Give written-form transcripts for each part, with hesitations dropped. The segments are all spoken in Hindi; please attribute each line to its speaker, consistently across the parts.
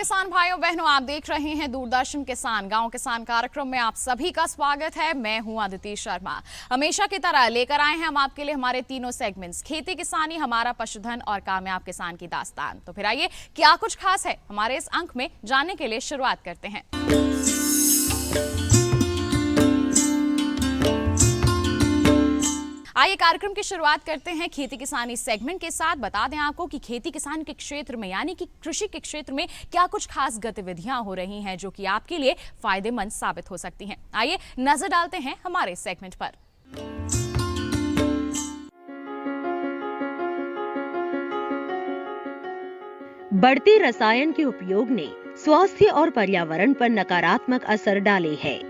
Speaker 1: किसान भाइयों बहनों, आप देख रहे हैं दूरदर्शन किसान गांव किसान कार्यक्रम में आप सभी का स्वागत है। मैं हूं अदिति शर्मा। हमेशा की तरह लेकर आए हैं हम आपके लिए हमारे तीनों सेगमेंट्स, खेती किसानी, हमारा पशुधन और कामयाब किसान की दास्तान। तो फिर आइए क्या कुछ खास है हमारे इस अंक में जानने के लिए शुरुआत करते हैं। आइए कार्यक्रम की शुरुआत करते हैं खेती किसानी सेगमेंट के साथ। बता दें आपको कि खेती किसान के क्षेत्र में यानी कि कृषि के क्षेत्र में क्या कुछ खास गतिविधियां हो रही हैं जो कि आपके लिए फायदेमंद साबित हो सकती हैं। आइए नजर डालते हैं हमारे सेगमेंट पर।
Speaker 2: बढ़ते रसायन के उपयोग ने स्वास्थ्य और पर्यावरण पर नकारात्मक असर डाले हैं।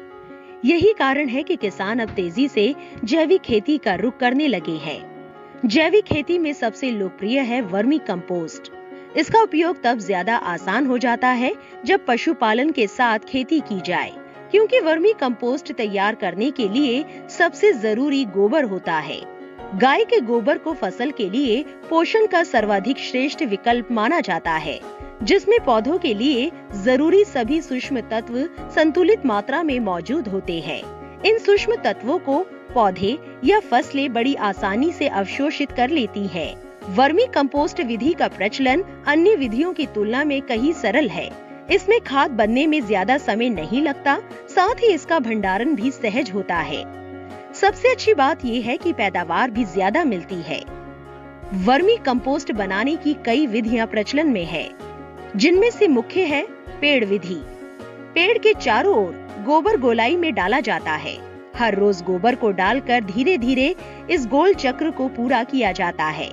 Speaker 2: यही कारण है कि किसान अब तेजी से जैविक खेती का रुख करने लगे हैं। जैविक खेती में सबसे लोकप्रिय है वर्मी कंपोस्ट। इसका उपयोग तब ज्यादा आसान हो जाता है जब पशुपालन के साथ खेती की जाए, क्योंकि वर्मी कंपोस्ट तैयार करने के लिए सबसे जरूरी गोबर होता है। गाय के गोबर को फसल के लिए पोषण का सर्वाधिक श्रेष्ठ विकल्प माना जाता है, जिसमें पौधों के लिए जरूरी सभी सूक्ष्म तत्व संतुलित मात्रा में मौजूद होते हैं। इन सूक्ष्म तत्वों को पौधे या फसलें बड़ी आसानी से अवशोषित कर लेती हैं। वर्मी कंपोस्ट विधि का प्रचलन अन्य विधियों की तुलना में कहीं सरल है। इसमें खाद बनने में ज्यादा समय नहीं लगता, साथ ही इसका भंडारण भी सहज होता है। सबसे अच्छी बात यह है कि पैदावार भी ज्यादा मिलती है। वर्मी कंपोस्ट बनाने की कई विधियां प्रचलन में है, जिनमें से मुख्य है पेड़ विधि। पेड़ के चारों ओर गोबर गोलाई में डाला जाता है। हर रोज गोबर को डालकर धीरे धीरे इस गोल चक्र को पूरा किया जाता है।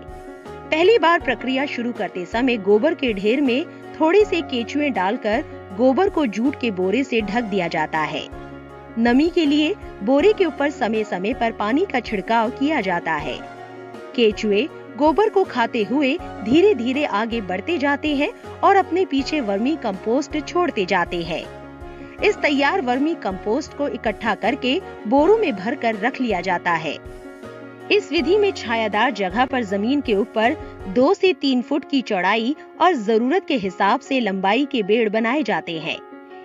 Speaker 2: पहली बार प्रक्रिया शुरू करते समय गोबर के ढेर में थोड़े से केचुए डालकर गोबर को जूट के बोरे से ढक दिया जाता है। नमी के लिए बोरे के ऊपर समय समय पर पानी का छिड़काव किया जाता है। केचुए गोबर को खाते हुए धीरे धीरे आगे बढ़ते जाते हैं और अपने पीछे वर्मी कंपोस्ट छोड़ते जाते हैं। इस तैयार वर्मी कंपोस्ट को इकट्ठा करके बोरों में भरकर रख लिया जाता है। इस विधि में छायादार जगह पर जमीन के ऊपर 2 से 3 फुट की चौड़ाई और जरूरत के हिसाब से लंबाई के बेड़ बनाए जाते हैं।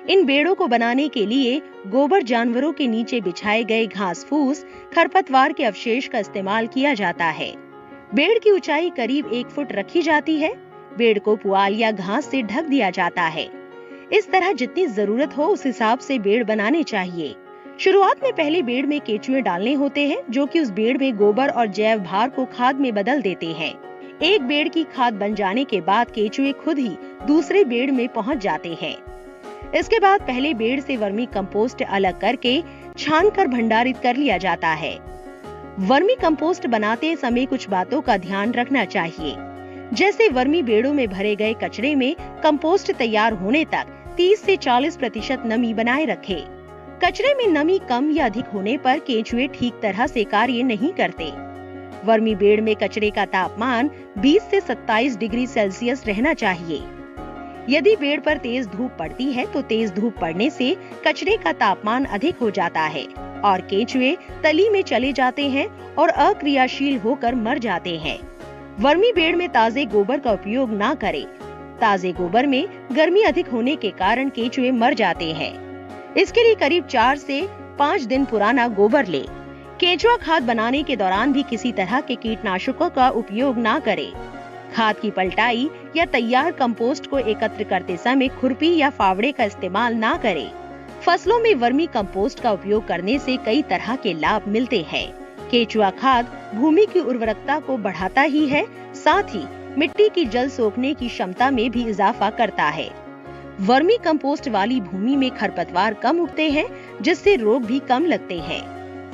Speaker 2: इन बेड़ों को बनाने के लिए गोबर जानवरों के नीचे बिछाए गए घास फूस, खरपतवार के अवशेष का इस्तेमाल किया जाता है। बेड़ की ऊंचाई करीब 1 फुट रखी जाती है। बेड़ को पुआल या घास से ढक दिया जाता है। इस तरह जितनी जरूरत हो उस हिसाब से बेड़ बनाने चाहिए। शुरुआत में पहले बेड़ में केचुए डालने होते हैं, जो कि उस बेड़ में गोबर और जैव भार को खाद में बदल देते हैं। एक बेड़ की खाद बन जाने के बाद केचुए खुद ही दूसरे बेड़ में पहुंच जाते हैं। इसके बाद पहले बेड़ से वर्मी कंपोस्ट अलग करके छान कर भंडारित कर लिया जाता है। वर्मी कंपोस्ट बनाते समय कुछ बातों का ध्यान रखना चाहिए, जैसे वर्मी बेड़ों में भरे गए कचरे में कंपोस्ट तैयार होने तक 30 से 40% नमी बनाए रखें। कचरे में नमी कम या अधिक होने पर केंचुए ठीक तरह से कार्य नहीं करते। वर्मी बेड़ में कचरे का तापमान 20 से 27 डिग्री सेल्सियस रहना चाहिए। यदि पेड़ पर तेज धूप पड़ती है तो तेज धूप पड़ने से कचरे का तापमान अधिक हो जाता है और केंचुए तली में चले जाते हैं और अक्रियाशील होकर मर जाते हैं। वर्मी बेड़ में ताजे गोबर का उपयोग ना करें। ताजे गोबर में गर्मी अधिक होने के कारण केंचुए मर जाते हैं। इसके लिए करीब 4 से 5 दिन पुराना गोबर ले। केंचुआ खाद बनाने के दौरान भी किसी तरह के कीटनाशकों का उपयोग ना करें। खाद की पलटाई या तैयार कंपोस्ट को एकत्र करते समय खुरपी या फावड़े का इस्तेमाल ना करें। फसलों में वर्मी कंपोस्ट का उपयोग करने से कई तरह के लाभ मिलते हैं। केंचुआ खाद भूमि की उर्वरकता को बढ़ाता ही है, साथ ही मिट्टी की जल सोखने की क्षमता में भी इजाफा करता है। वर्मी कंपोस्ट वाली भूमि में खरपतवार कम उगते हैं, जिससे रोग भी कम लगते हैं।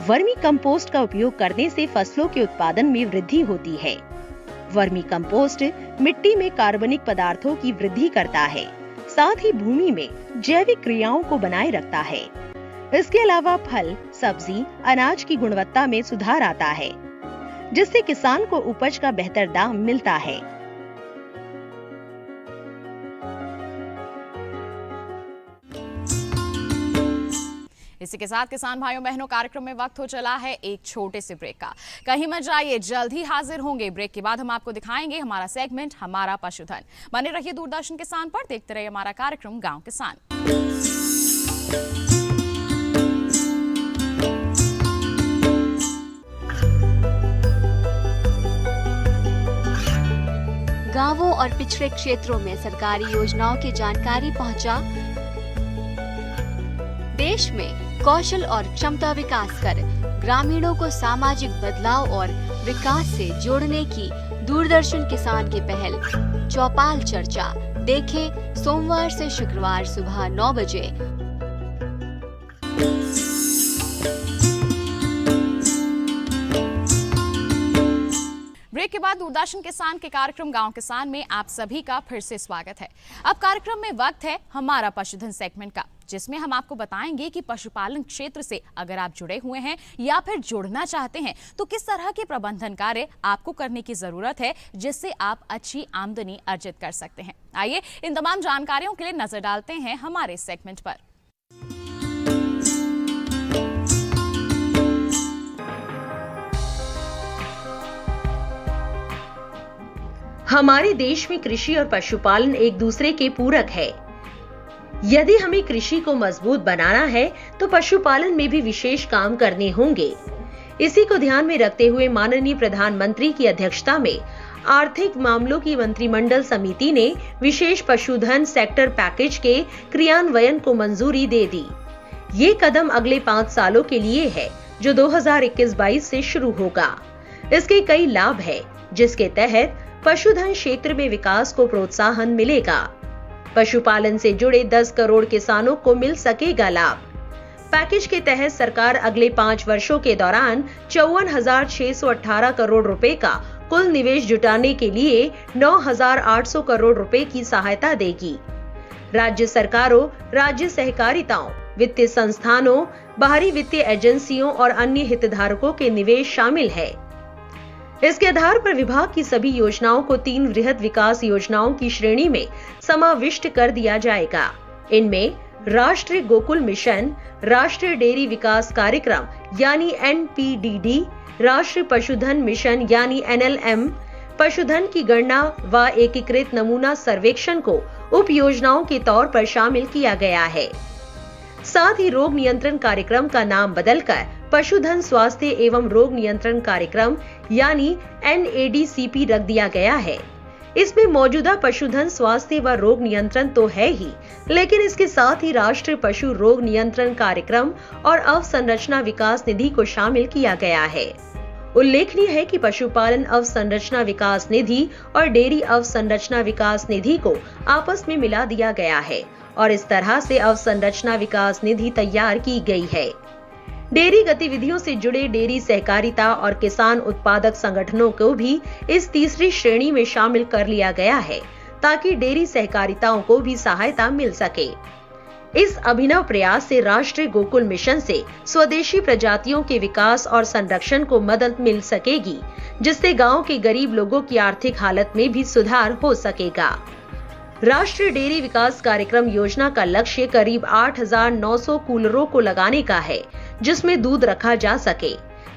Speaker 2: वर्मी कंपोस्ट का उपयोग करने से फसलों के उत्पादन में वृद्धि होती है। वर्मी कंपोस्ट मिट्टी में कार्बनिक पदार्थों की वृद्धि करता है, साथ ही भूमि में जैविक क्रियाओं को बनाए रखता है। इसके अलावा फल, सब्जी, अनाज की गुणवत्ता में सुधार आता है, जिससे किसान को उपज का बेहतर दाम मिलता है।
Speaker 1: इसी के साथ किसान भाइयों बहनों कार्यक्रम में वक्त हो चला है एक छोटे से ब्रेक का। कहीं मत जाइए, जल्द ही हाजिर होंगे। ब्रेक के बाद हम आपको दिखाएंगे हमारा सेगमेंट हमारा पशुधन। बने रहिए दूरदर्शन किसान पर, देखते रहिए हमारा कार्यक्रम गांव किसान।
Speaker 3: गांवों और पिछड़े क्षेत्रों में सरकारी योजनाओं की जानकारी पहुंचा। देश में कौशल और क्षमता विकास कर ग्रामीणों को सामाजिक बदलाव और विकास से जोड़ने की दूरदर्शन किसान की पहल चौपाल चर्चा देखें सोमवार से शुक्रवार सुबह 9 बजे।
Speaker 1: ब्रेक के बाद दूरदर्शन किसान के कार्यक्रम गांव किसान में आप सभी का फिर से स्वागत है। अब कार्यक्रम में वक्त है हमारा पशुधन सेगमेंट का, जिसमें हम आपको बताएंगे कि पशुपालन क्षेत्र से अगर आप जुड़े हुए हैं या फिर जुड़ना चाहते हैं तो किस तरह के प्रबंधन कार्य आपको करने की जरूरत है जिससे आप अच्छी आमदनी अर्जित कर सकते हैं। आइए इन तमाम जानकारियों के लिए नजर डालते हैं हमारे सेगमेंट पर।
Speaker 2: हमारे देश में कृषि और पशुपालन एक दूसरे के पूरक है। यदि हमें कृषि को मजबूत बनाना है तो पशुपालन में भी विशेष काम करने होंगे। इसी को ध्यान में रखते हुए माननीय प्रधानमंत्री की अध्यक्षता में आर्थिक मामलों की मंत्रिमंडल समिति ने विशेष पशुधन सेक्टर पैकेज के क्रियान्वयन को मंजूरी दे दी। ये कदम अगले 5 सालों के लिए है जो 2021-22 से शुरू होगा। इसके कई लाभ है, जिसके तहत पशुधन क्षेत्र में विकास को प्रोत्साहन मिलेगा। पशुपालन से जुड़े 10 करोड़ किसानों को मिल सकेगा लाभ। पैकेज के तहत सरकार अगले 5 वर्षों के दौरान 54,618 करोड़ रुपए का कुल निवेश जुटाने के लिए 9,800 करोड़ रुपए की सहायता देगी। राज्य सरकारों, राज्य सहकारिताओं, वित्तीय संस्थानों, बाहरी वित्तीय एजेंसियों और अन्य हितधारकों के निवेश शामिल है। इसके आधार पर विभाग की सभी योजनाओं को 3 वृहद विकास योजनाओं की श्रेणी में समाविष्ट कर दिया जाएगा। इनमें राष्ट्रीय गोकुल मिशन, राष्ट्रीय डेयरी विकास कार्यक्रम यानी NPDD, राष्ट्रीय पशुधन मिशन यानी NLM, पशुधन की गणना व एकीकृत नमूना सर्वेक्षण को उप योजनाओं के तौर पर शामिल किया गया है। साथ ही रोग नियंत्रण कार्यक्रम का नाम बदलकर पशुधन स्वास्थ्य एवं रोग नियंत्रण कार्यक्रम यानी NADCP रख दिया गया है। इसमें मौजूदा पशुधन स्वास्थ्य व रोग नियंत्रण तो है ही, लेकिन इसके साथ ही राष्ट्रीय पशु रोग नियंत्रण कार्यक्रम और अवसंरचना विकास निधि को शामिल किया गया है। उल्लेखनीय है कि पशुपालन अवसंरचना विकास निधि और डेयरी अवसंरचना विकास निधि को आपस में मिला दिया गया है और इस तरह से अवसंरचना विकास निधि तैयार की गई है। डेयरी गतिविधियों से जुड़े डेयरी सहकारिता और किसान उत्पादक संगठनों को भी इस तीसरी श्रेणी में शामिल कर लिया गया है ताकि डेयरी सहकारिताओं को भी सहायता मिल सके। इस अभिनव प्रयास से राष्ट्रीय गोकुल मिशन से स्वदेशी प्रजातियों के विकास और संरक्षण को मदद मिल सकेगी, जिससे गांव के गरीब लोगों की आर्थिक हालत में भी सुधार हो सकेगा। राष्ट्रीय डेयरी विकास कार्यक्रम योजना का लक्ष्य करीब 8,900 कूलरों को लगाने का है, जिसमें दूध रखा जा सके।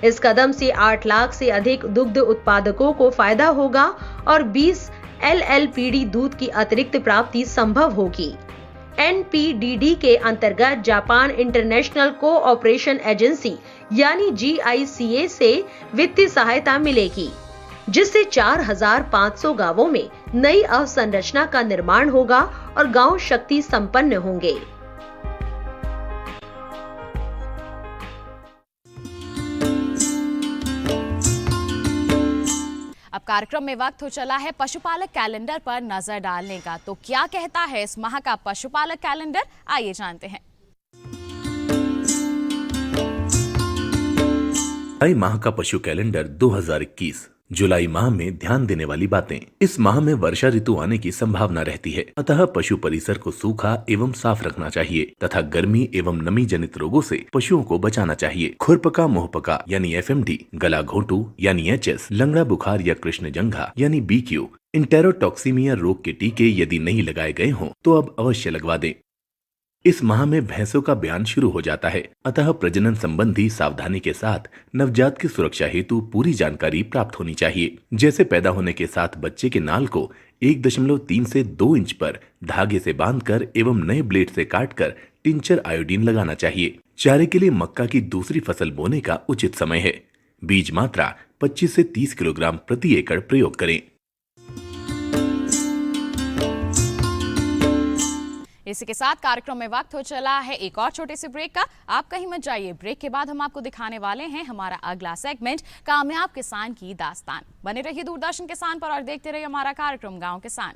Speaker 2: इस कदम से 8 लाख से अधिक दुग्ध उत्पादकों को फायदा होगा और 20 LLPD दूध की अतिरिक्त प्राप्ति संभव होगी। NPDD के अंतर्गत जापान इंटरनेशनल कोऑपरेशन एजेंसी यानी GICA से वित्तीय सहायता मिलेगी, जिससे 4,500 गांवों में नई अवसंरचना का निर्माण होगा और गांव शक्ति संपन्न होंगे।
Speaker 1: अब कार्यक्रम में वक्त हो चला है पशुपालक कैलेंडर पर नजर डालने का। तो क्या कहता है इस माह का पशुपालक कैलेंडर, आइए जानते हैं।
Speaker 4: जुलाई माह का पशु कैलेंडर 2021 जुलाई माह में ध्यान देने वाली बातें। इस माह में वर्षा ऋतु आने की संभावना रहती है, अतः पशु परिसर को सूखा एवं साफ रखना चाहिए तथा गर्मी एवं नमी जनित रोगों से पशुओं को बचाना चाहिए। खुरपका मुंहपका यानी FMD, गला घोटू यानी HS, लंगड़ा बुखार या कृष्णजंघा यानी BQ, इंटेरोटॉक्सीमिया रोग के टीके यदि नहीं लगाए गए हों तो अब अवश्य लगवा दें। इस माह में भैंसों का ब्यान शुरू हो जाता है, अतः प्रजनन संबंधी सावधानी के साथ नवजात की सुरक्षा हेतु पूरी जानकारी प्राप्त होनी चाहिए। जैसे पैदा होने के साथ बच्चे के नाल को 1.3 से 2 इंच पर धागे से बांधकर एवं नए ब्लेड से काटकर टिंचर आयोडीन लगाना चाहिए। चारे के लिए मक्का की दूसरी फसल बोने का उचित समय है। बीज मात्रा 25 से 30 किलोग्राम प्रति एकड़ प्रयोग करें।
Speaker 1: इसी के साथ कार्यक्रम में वक्त हो चला है एक और छोटे से ब्रेक का। आप कहीं मत जाइए, ब्रेक के बाद हम आपको दिखाने वाले हैं हमारा अगला सेगमेंट, कामयाब किसान की दास्तान। बने रहिए दूरदर्शन किसान पर और देखते रहिए हमारा कार्यक्रम गांव किसान।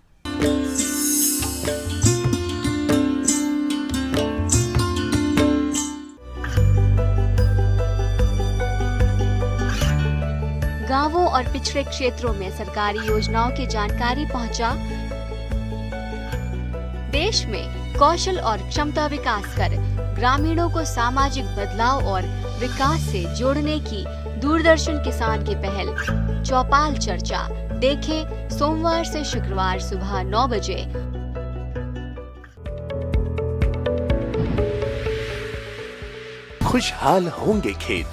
Speaker 3: गांवों और पिछड़े क्षेत्रों में सरकारी योजनाओं की जानकारी पहुंचा। देश में कौशल और क्षमता विकास कर ग्रामीणों को सामाजिक बदलाव और विकास से जोड़ने की दूरदर्शन किसान की पहल चौपाल चर्चा देखें सोमवार से शुक्रवार सुबह 9 बजे।
Speaker 4: खुशहाल होंगे खेत,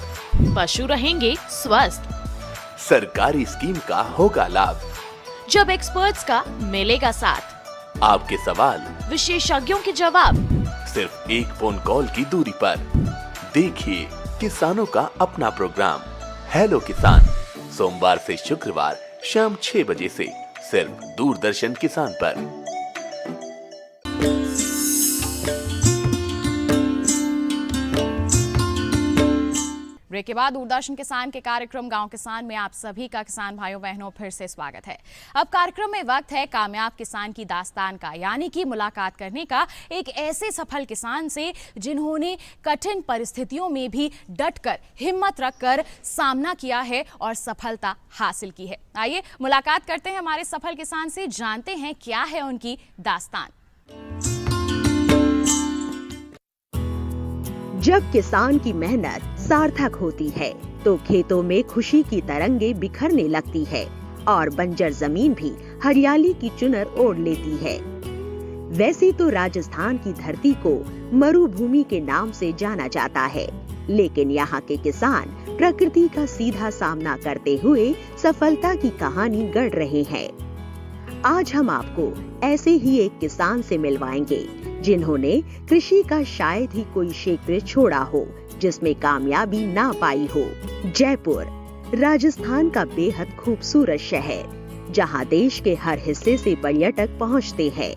Speaker 1: पशु रहेंगे स्वस्थ,
Speaker 4: सरकारी स्कीम का होगा लाभ,
Speaker 1: जब एक्सपर्ट्स का मिलेगा साथ,
Speaker 4: आपके सवाल
Speaker 1: विशेषज्ञों के जवाब,
Speaker 4: सिर्फ एक फोन कॉल की दूरी पर। देखिए किसानों का अपना प्रोग्राम हेलो किसान, सोमवार से शुक्रवार शाम 6 बजे से सिर्फ दूरदर्शन किसान पर।
Speaker 1: ब्रेक के बाद दूरदर्शन किसान के कार्यक्रम गांव किसान में आप सभी का किसान भाइयों बहनों फिर से स्वागत है। अब कार्यक्रम में वक्त है कामयाब किसान की दास्तान का, यानी कि मुलाकात करने का एक ऐसे सफल किसान से जिन्होंने कठिन परिस्थितियों में भी डटकर हिम्मत रखकर सामना किया है और सफलता हासिल की है। आइए मुलाकात करते हैं हमारे सफल किसान से, जानते हैं क्या है उनकी दास्तान।
Speaker 2: जब किसान की मेहनत सार्थक होती है तो खेतों में खुशी की तरंगे बिखरने लगती है और बंजर जमीन भी हरियाली की चुनर ओढ़ लेती है। वैसे तो राजस्थान की धरती को मरुभूमि के नाम से जाना जाता है, लेकिन यहाँ के किसान प्रकृति का सीधा सामना करते हुए सफलता की कहानी गढ़ रहे हैं। आज हम आपको ऐसे ही एक किसान से मिलवाएंगे जिन्होंने कृषि का शायद ही कोई क्षेत्र छोड़ा हो जिसमें कामयाबी ना पाई हो। जयपुर, राजस्थान का बेहद खूबसूरत शहर, जहां देश के हर हिस्से से पर्यटक पहुंचते हैं।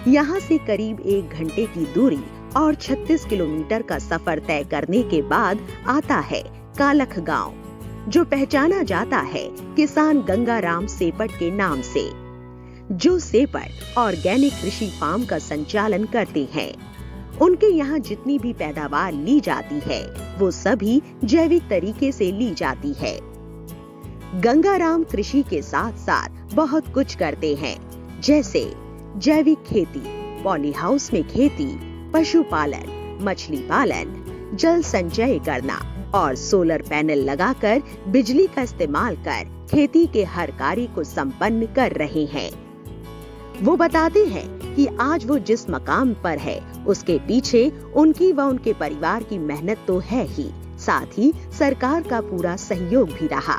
Speaker 2: यहां से करीब 1 घंटे की दूरी और 36 किलोमीटर का सफर तय करने के बाद आता है कालख गांव, जो पहचाना जाता है किसान गंगाराम सेपट के नाम से, जो सेपट ऑर्गेनिक कृषि फार्म का संचालन करते हैं। उनके यहाँ जितनी भी पैदावार ली जाती है वो सभी जैविक तरीके से ली जाती है। गंगाराम कृषि के साथ साथ बहुत कुछ करते हैं, जैसे जैविक खेती, पॉली हाउस में खेती, पशुपालन, मछली पालन, जल संचय करना और सोलर पैनल लगाकर बिजली का इस्तेमाल कर खेती के हर कार्य को संपन्न कर रहे हैं। वो बताते हैं कि आज वो जिस मकाम पर है उसके पीछे उनकी व उनके परिवार की मेहनत तो है ही, साथ ही सरकार का पूरा सहयोग भी रहा।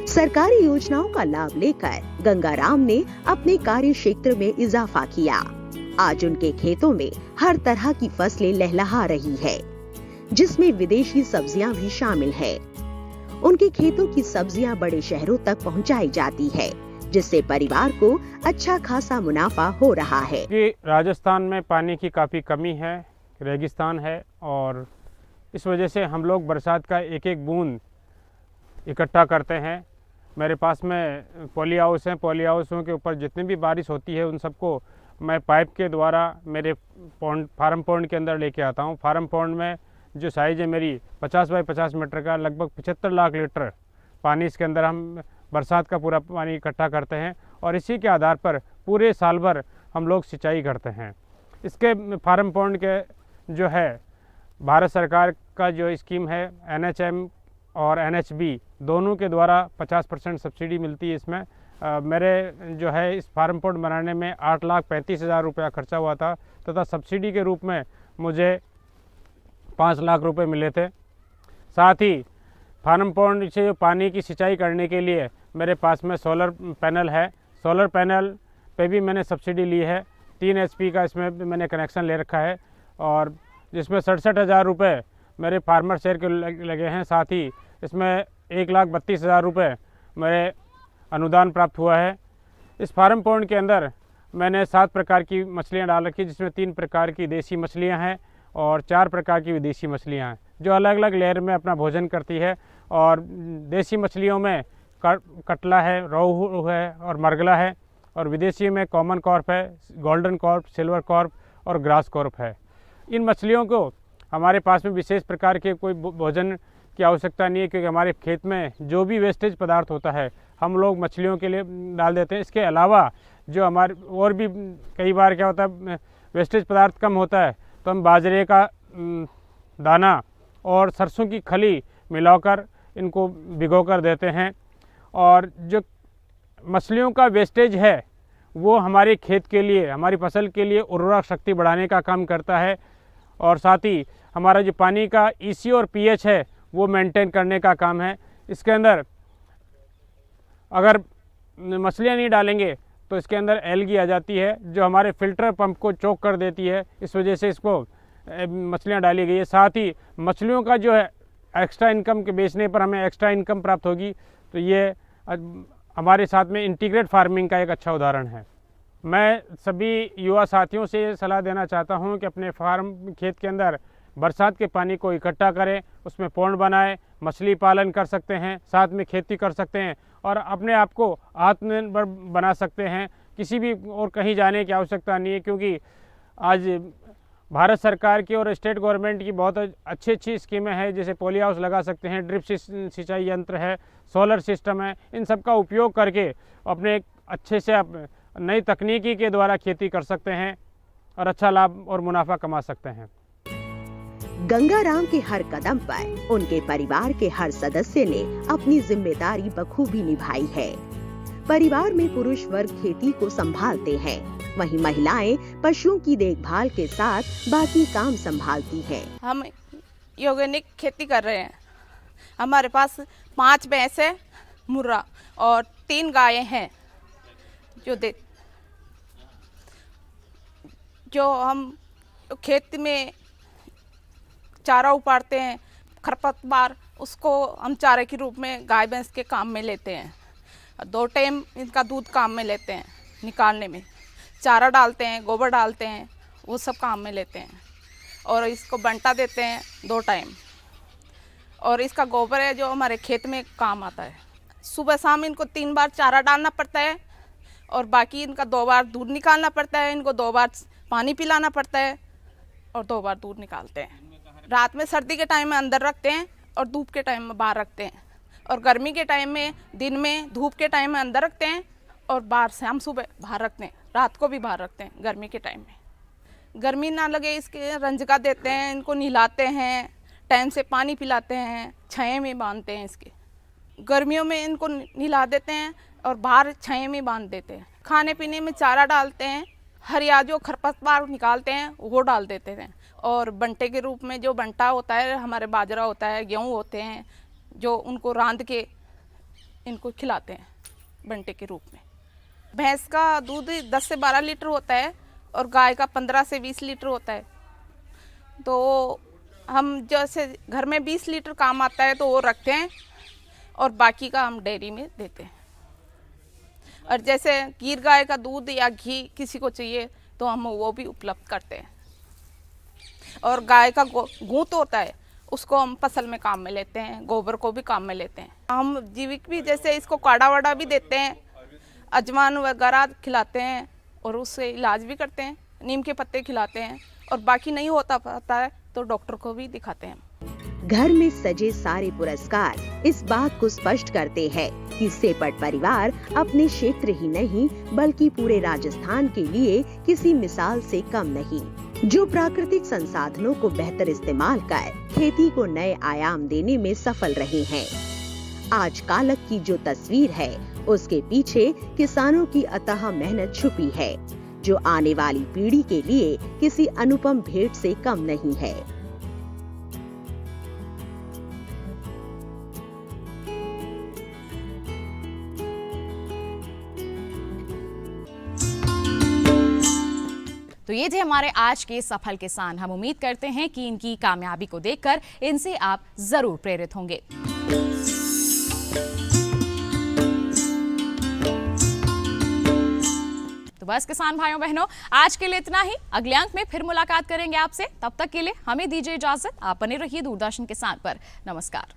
Speaker 2: सरकारी योजनाओं का लाभ लेकर गंगाराम ने अपने कार्य क्षेत्र में इजाफा किया। आज उनके खेतों में हर तरह की फसलें लहलहा रही है, जिसमें विदेशी सब्जियां भी शामिल है। उनके खेतों की सब्जियां बड़े शहरों तक पहुंचाई जाती है, जिससे परिवार को अच्छा खासा मुनाफा हो रहा है।
Speaker 5: कि राजस्थान में पानी की काफ़ी कमी है, रेगिस्तान है, और इस वजह से हम लोग बरसात का एक एक बूंद इकट्ठा करते हैं। मेरे पास में पॉली हाउस हैं, पॉली हाउसों के ऊपर जितनी भी बारिश होती है उन सबको मैं पाइप के द्वारा मेरे पॉन्ड, फार्म पॉन्ड के अंदर लेके आता हूँ। फार्म पॉन्ड में जो साइज़ है मेरी 50 बाई 50 मीटर का, लगभग 75 लाख लीटर पानी इसके अंदर हम बरसात का पूरा पानी इकट्ठा करते हैं और इसी के आधार पर पूरे साल भर हम लोग सिंचाई करते हैं। इसके फार्म पॉन्ड के जो है भारत सरकार का जो स्कीम है NHM और NHB दोनों के द्वारा 50% सब्सिडी मिलती है। इसमें मेरे जो है इस फार्म पॉन्ड बनाने में 8,35,000 रुपया खर्चा हुआ था। तथा सब्सिडी के रूप में मुझे 5 लाख रुपए मिले थे। साथ ही फार्म पॉन्ड से पानी की सिंचाई करने के लिए मेरे पास में सोलर पैनल है। सोलर पैनल पे भी मैंने सब्सिडी ली है। 3 HP का इसमें मैंने कनेक्शन ले रखा है और जिसमें 67,000 रुपये मेरे फार्मर शेयर के लगे हैं। साथ ही इसमें 1,32,000 रुपये मेरे अनुदान प्राप्त हुआ है। इस फार्म पॉन्ड के अंदर मैंने 7 प्रकार की मछलियाँ डाल रखी, जिसमें 3 प्रकार की देसी मछलियाँ हैं और 4 प्रकार की विदेशी मछलियाँ हैं, जो अलग अलग लेयर में अपना भोजन करती है। और देसी मछलियों में कटला है, रोहू है और मरगला है, और विदेशी में कॉमन कॉर्प है, गोल्डन कॉर्प, सिल्वर कॉर्प और ग्रास कॉर्प है। इन मछलियों को हमारे पास में विशेष प्रकार के कोई भोजन की आवश्यकता नहीं है, क्योंकि हमारे खेत में जो भी वेस्टेज पदार्थ होता है हम लोग मछलियों के लिए डाल देते हैं। इसके अलावा जो हमारे और भी कई बार क्या होता है, वेस्टेज पदार्थ कम होता है तो हम बाजरे का दाना और सरसों की खली मिलाकर इनको भिगोकर देते हैं। और जो मछलियों का वेस्टेज है वो हमारे खेत के लिए, हमारी फसल के लिए उर्वरक शक्ति बढ़ाने का काम करता है। और साथ ही हमारा जो पानी का EC और pH है वो मेंटेन करने का काम है। इसके अंदर अगर मछलियाँ नहीं डालेंगे तो इसके अंदर एल्गी आ जाती है, जो हमारे फिल्टर पंप को चोक कर देती है। इस वजह से इसको मछलियाँ डाली गई है। साथ ही मछलियों का जो है एक्स्ट्रा इनकम के बेचने पर हमें एक्स्ट्रा इनकम प्राप्त होगी, तो ये हमारे साथ में इंटीग्रेट फार्मिंग का एक अच्छा उदाहरण है। मैं सभी युवा साथियों से ये सलाह देना चाहता हूँ कि अपने फार्म खेत के अंदर बरसात के पानी को इकट्ठा करें, उसमें पॉन्ड बनाएं, मछली पालन कर सकते हैं, साथ में खेती कर सकते हैं और अपने आप को आत्मनिर्भर बना सकते हैं। किसी भी और कहीं जाने की आवश्यकता नहीं है, क्योंकि आज भारत सरकार की और स्टेट गवर्नमेंट की बहुत अच्छी स्कीमें हैं, जैसे पॉली हाउस लगा सकते हैं, ड्रिप सिंचाई यंत्र है, सोलर सिस्टम है। इन सब का उपयोग करके अपने अच्छे से नई तकनीकी के द्वारा खेती कर सकते हैं और अच्छा लाभ और मुनाफा कमा सकते हैं।
Speaker 2: गंगाराम के हर कदम पर उनके परिवार के हर सदस्य ने अपनी जिम्मेदारी बखूबी निभाई है। परिवार में पुरुष वर्ग खेती को संभालते हैं, वहीं महिलाएं पशुओं की देखभाल के साथ बाकी काम संभालती हैं।
Speaker 6: हम ऑर्गेनिक खेती कर रहे हैं। हमारे पास 5 भैंस है, मुर्रा और 3 गायें हैं जो हम खेत में चारा उपाड़ते हैं, खरपतवार, उसको हम चारे के रूप में गाय भैंस के काम में लेते हैं। 2 टाइम इनका दूध काम में लेते हैं, निकालने में चारा डालते हैं, गोबर डालते हैं, वो सब काम में लेते हैं। और इसको बंटा देते हैं 2 टाइम। और इसका गोबर है जो हमारे खेत में काम आता है। सुबह शाम इनको 3 बार चारा डालना पड़ता है और बाकी इनका 2 बार दूध निकालना पड़ता है। इनको 2 बार पानी पिलाना पड़ता है और 2 बार दूध निकालते हैं। रात में सर्दी के टाइम में अंदर रखते हैं और धूप के टाइम में बाहर रखते हैं। और गर्मी के टाइम में दिन में, धूप के टाइम में अंदर रखते हैं और बाहर शाम सुबह बाहर रखते हैं, रात को भी बाहर रखते हैं गर्मी के टाइम में। गर्मी ना लगे इसके रंजका देते हैं, इनको नहलाते हैं, टाइम से पानी पिलाते हैं, छाया में बांधते हैं। इसके गर्मियों में इनको नहला देते हैं और बाहर छाया में बांध देते हैं। खाने पीने में चारा डालते हैं, हरिया जो खरपतवार निकालते हैं वो डाल देते हैं। और बंटे के रूप में जो बंटा होता है, हमारे बाजरा होता है, गेहूँ होते हैं, जो उनको रांध के इनको खिलाते हैं बंटे के रूप में। भैंस का दूध 10 से 12 लीटर होता है और गाय का 15 से 20 लीटर होता है। तो हम जैसे घर में 20 लीटर काम आता है तो वो रखते हैं और बाकी का हम डेयरी में देते हैं। और जैसे गिर गाय का दूध या घी किसी को चाहिए तो हम वो भी उपलब्ध करते हैं। और गाय का गूंत होता है, उसको हम फसल में काम में लेते हैं, गोबर को भी काम में लेते हैं। हम जीविक भी जैसे इसको काढ़ा वाड़ा भी देते हैं, अजवान वगैरह खिलाते हैं और उससे इलाज भी करते हैं, नीम के पत्ते खिलाते हैं। और बाकी नहीं होता पाता है तो डॉक्टर को भी दिखाते हैं।
Speaker 2: घर में सजे सारे पुरस्कार इस बात को स्पष्ट करते हैं कि सेपट परिवार अपने क्षेत्र ही नहीं बल्कि पूरे राजस्थान के लिए किसी मिसाल से कम नहीं, जो प्राकृतिक संसाधनों को बेहतर इस्तेमाल कर खेती को नए आयाम देने में सफल रहे हैं। आज कालक की जो तस्वीर है उसके पीछे किसानों की अथाह मेहनत छुपी है। जो आने वाली पीढ़ी के लिए किसी अनुपम भेंट से कम नहीं है।
Speaker 1: तो ये थे हमारे आज के सफल किसान। हम उम्मीद करते हैं कि इनकी कामयाबी को देखकर इनसे आप जरूर प्रेरित होंगे। तो बस किसान भाइयों बहनों, आज के लिए इतना ही। अगले अंक में फिर मुलाकात करेंगे आपसे। तब तक के लिए हमें दीजिए इजाजत। आप बने रहिए दूरदर्शन किसान पर। नमस्कार।